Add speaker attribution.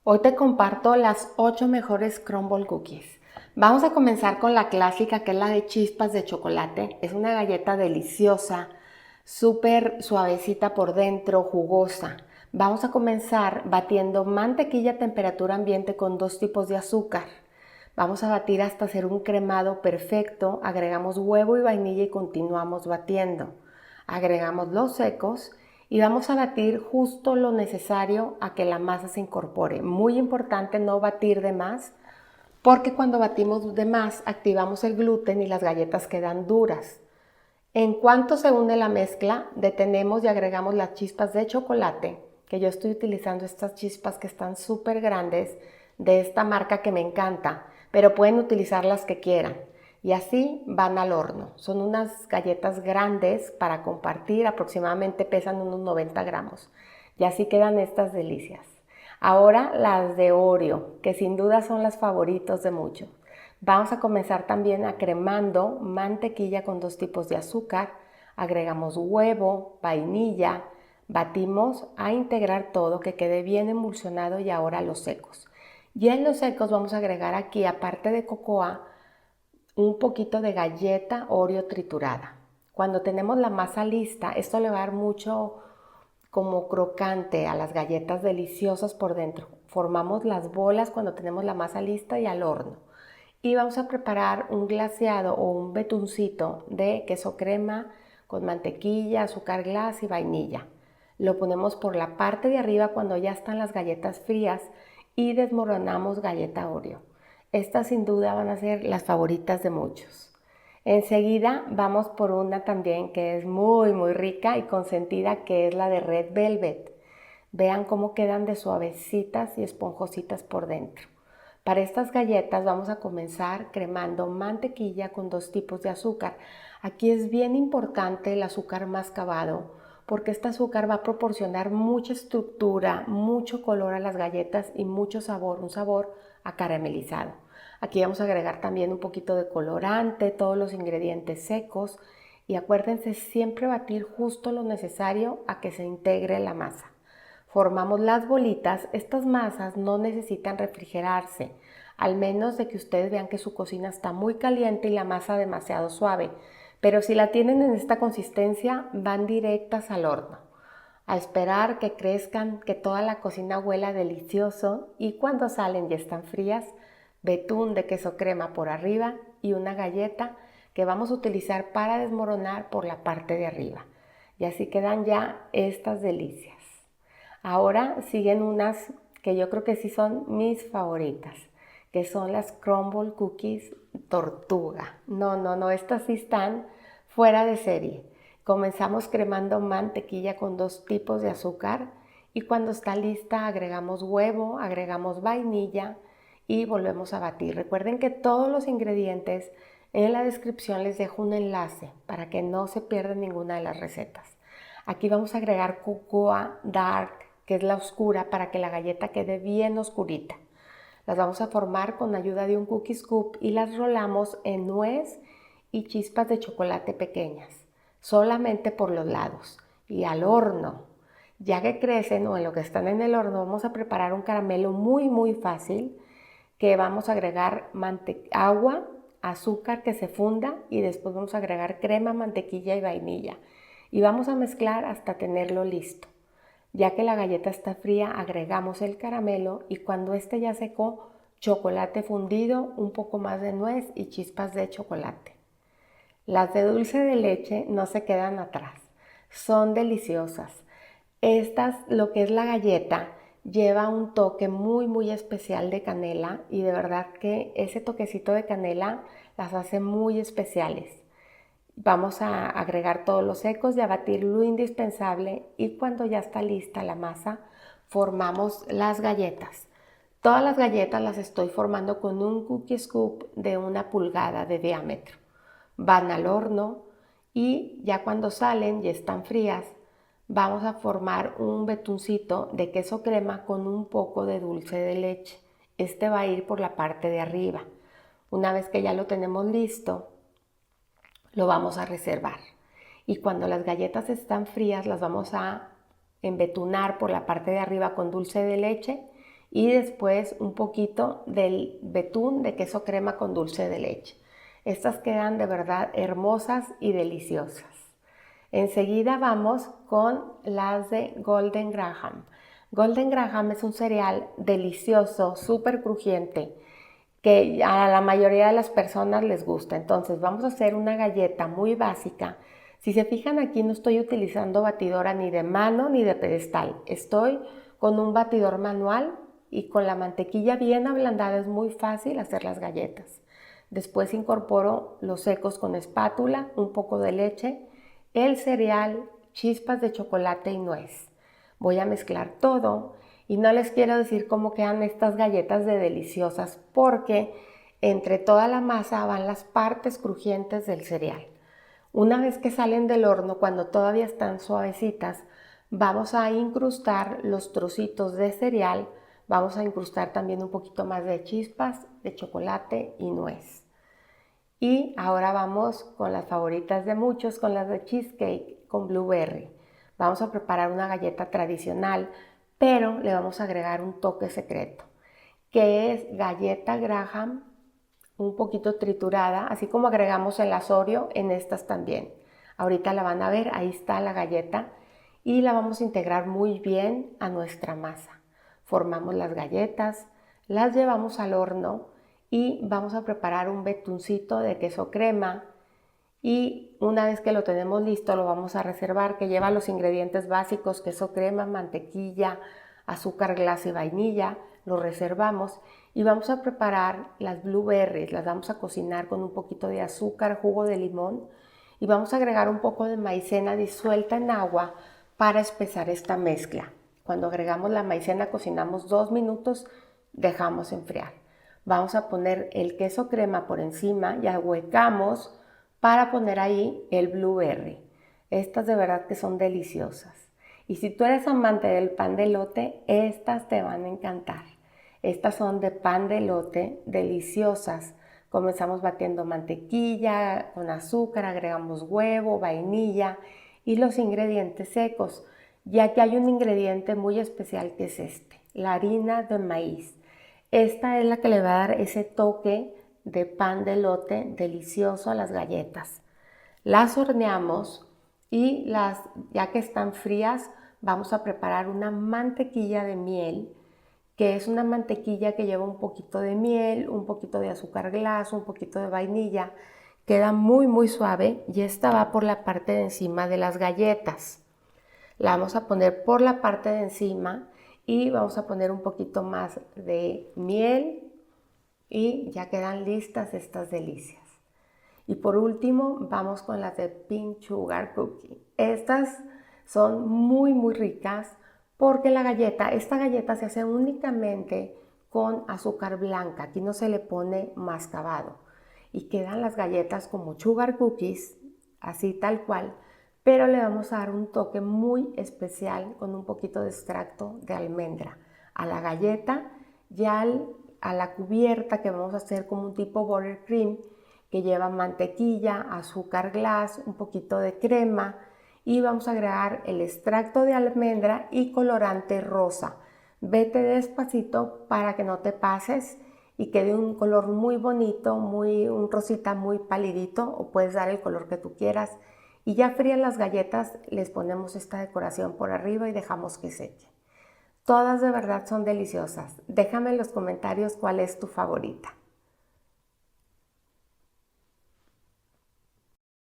Speaker 1: Hoy te comparto las 8 mejores crumble cookies. Vamos a comenzar con la clásica, que es la de chispas de chocolate. Es una galleta deliciosa, súper suavecita por dentro, jugosa. Vamos a comenzar batiendo mantequilla a temperatura ambiente con 2 tipos de azúcar. Vamos a batir hasta hacer un cremado perfecto. Agregamos huevo y vainilla y continuamos batiendo. Agregamos los secos y vamos a batir justo lo necesario a que la masa se incorpore. Muy importante no batir de más, porque cuando batimos de más activamos el gluten y las galletas quedan duras. En cuanto se une la mezcla, detenemos y agregamos las chispas de chocolate, que yo estoy utilizando estas chispas que están súper grandes, de esta marca que me encanta, pero pueden utilizar las que quieran. Y así van al horno. Son unas galletas grandes para compartir, aproximadamente pesan unos 90 gramos. Y así quedan estas delicias. Ahora las de Oreo, que sin duda son las favoritos de muchos. Vamos a comenzar también cremando mantequilla con 2 tipos de azúcar. Agregamos huevo, vainilla, batimos a integrar todo, que quede bien emulsionado, y ahora los secos. Y en los secos vamos a agregar aquí, aparte de cocoa, un poquito de galleta Oreo triturada. Cuando tenemos la masa lista, esto le va a dar mucho como crocante a las galletas, deliciosas por dentro. Formamos las bolas cuando tenemos la masa lista y al horno. Y vamos a preparar un glaseado o un betuncito de queso crema con mantequilla, azúcar glass y vainilla. Lo ponemos por la parte de arriba cuando ya están las galletas frías y desmoronamos galleta Oreo. Estas sin duda van a ser las favoritas de muchos. Enseguida vamos por una también que es muy rica y consentida, que es la de Red Velvet. Vean cómo quedan de suavecitas y esponjositas por dentro. Para estas galletas vamos a comenzar cremando mantequilla con 2 tipos de azúcar. Aquí es bien importante el azúcar mascabado, porque este azúcar va a proporcionar mucha estructura, mucho color a las galletas y mucho sabor, un sabor acaramelizado. Aquí vamos a agregar también un poquito de colorante, todos los ingredientes secos, y acuérdense siempre batir justo lo necesario a que se integre la masa. Formamos las bolitas. Estas masas no necesitan refrigerarse, al menos de que ustedes vean que su cocina está muy caliente y la masa demasiado suave. Pero si la tienen en esta consistencia, van directas al horno, a esperar que crezcan, que toda la cocina huela delicioso, y cuando salen ya están frías, betún de queso crema por arriba y una galleta que vamos a utilizar para desmoronar por la parte de arriba. Y así quedan ya estas delicias. Ahora siguen unas que yo creo que sí son mis favoritas, que son las crumble cookies tortuga. No, estas sí están fuera de serie. Comenzamos cremando mantequilla con 2 tipos de azúcar, y cuando está lista agregamos huevo, agregamos vainilla y volvemos a batir. Recuerden que todos los ingredientes, en la descripción les dejo un enlace para que no se pierdan ninguna de las recetas. Aquí vamos a agregar cocoa dark, que es la oscura, para que la galleta quede bien oscurita. Las vamos a formar con ayuda de un cookie scoop y las rolamos en nuez y chispas de chocolate pequeñas, solamente por los lados, y al horno. Ya que crecen o en lo que están en el horno, vamos a preparar un caramelo muy fácil, que vamos a agregar agua, azúcar que se funda, y después vamos a agregar crema, mantequilla y vainilla. Y vamos a mezclar hasta tenerlo listo. Ya que la galleta está fría, agregamos el caramelo, y cuando este ya secó, chocolate fundido, un poco más de nuez y chispas de chocolate. Las de dulce de leche no se quedan atrás, son deliciosas. Estas, lo que es la galleta, lleva un toque muy especial de canela, y de verdad que ese toquecito de canela las hace muy especiales. Vamos a agregar todos los secos y a batir lo indispensable, y cuando ya está lista la masa, formamos las galletas. Todas las galletas las estoy formando con un cookie scoop de 1 pulgada de diámetro. Van al horno, y ya cuando salen y están frías, vamos a formar un betuncito de queso crema con un poco de dulce de leche. Este va a ir por la parte de arriba. Una vez que ya lo tenemos listo, lo vamos a reservar. Y cuando las galletas están frías, las vamos a embetunar por la parte de arriba con dulce de leche, y después un poquito del betún de queso crema con dulce de leche. Estas quedan de verdad hermosas y deliciosas. Enseguida vamos con las de Golden Graham. Golden Graham es un cereal delicioso, súper crujiente, que a la mayoría de las personas les gusta. Entonces vamos a hacer una galleta muy básica. Si se fijan aquí no estoy utilizando batidora ni de mano ni de pedestal. Estoy con un batidor manual y con la mantequilla bien ablandada es muy fácil hacer las galletas. Después incorporo los secos con espátula, un poco de leche, el cereal, chispas de chocolate y nuez. Voy a mezclar todo y no les quiero decir cómo quedan estas galletas de deliciosas porque entre toda la masa van las partes crujientes del cereal. Una vez que salen del horno, cuando todavía están suavecitas, vamos a incrustar los trocitos de cereal, vamos a incrustar también un poquito más de chispas de chocolate y nuez. Y ahora vamos con las favoritas de muchos, con las de cheesecake con blueberry. Vamos a preparar una galleta tradicional, pero le vamos a agregar un toque secreto, que es galleta Graham un poquito triturada, así como agregamos el Oreo en estas también. Ahorita la van a ver, ahí está la galleta y la vamos a integrar muy bien a nuestra masa. Formamos las galletas, las llevamos al horno y vamos a preparar un betuncito de queso crema y una vez que lo tenemos listo lo vamos a reservar, que lleva los ingredientes básicos: queso crema, mantequilla, azúcar glas y vainilla. Lo reservamos y vamos a preparar las blueberries, las vamos a cocinar con un poquito de azúcar, jugo de limón y vamos a agregar un poco de maicena disuelta en agua para espesar esta mezcla. Cuando agregamos la maicena cocinamos 2 minutos, dejamos enfriar. Vamos a poner el queso crema por encima y ahuecamos para poner ahí el blueberry. Estas de verdad que son deliciosas. Y si tú eres amante del pan de elote, estas te van a encantar. Estas son de pan de elote, deliciosas. Comenzamos batiendo mantequilla con azúcar, agregamos huevo, vainilla y los ingredientes secos. Ya que hay un ingrediente muy especial que es este, la harina de maíz. Esta es la que le va a dar ese toque de pan de elote delicioso a las galletas. Las horneamos y ya que están frías, vamos a preparar una mantequilla de miel, que es una mantequilla que lleva un poquito de miel, un poquito de azúcar glas, un poquito de vainilla. Queda muy suave y esta va por la parte de encima de las galletas. La vamos a poner por la parte de encima y vamos a poner un poquito más de miel y ya quedan listas estas delicias. Y por último vamos con las de Pink Sugar Cookie. Estas son muy ricas porque esta galleta se hace únicamente con azúcar blanca. Aquí no se le pone mascabado. Y quedan las galletas como sugar cookies, así tal cual, pero le vamos a dar un toque muy especial con un poquito de extracto de almendra a la galleta y a la cubierta, que vamos a hacer como un tipo buttercream, que lleva mantequilla, azúcar glas, un poquito de crema y vamos a agregar el extracto de almendra y colorante rosa. Vete despacito para que no te pases y quede un color muy bonito, un rosita muy palidito, o puedes dar el color que tú quieras. Y ya frías las galletas, les ponemos esta decoración por arriba y dejamos que seque. Todas de verdad son deliciosas. Déjame en los comentarios cuál es tu favorita.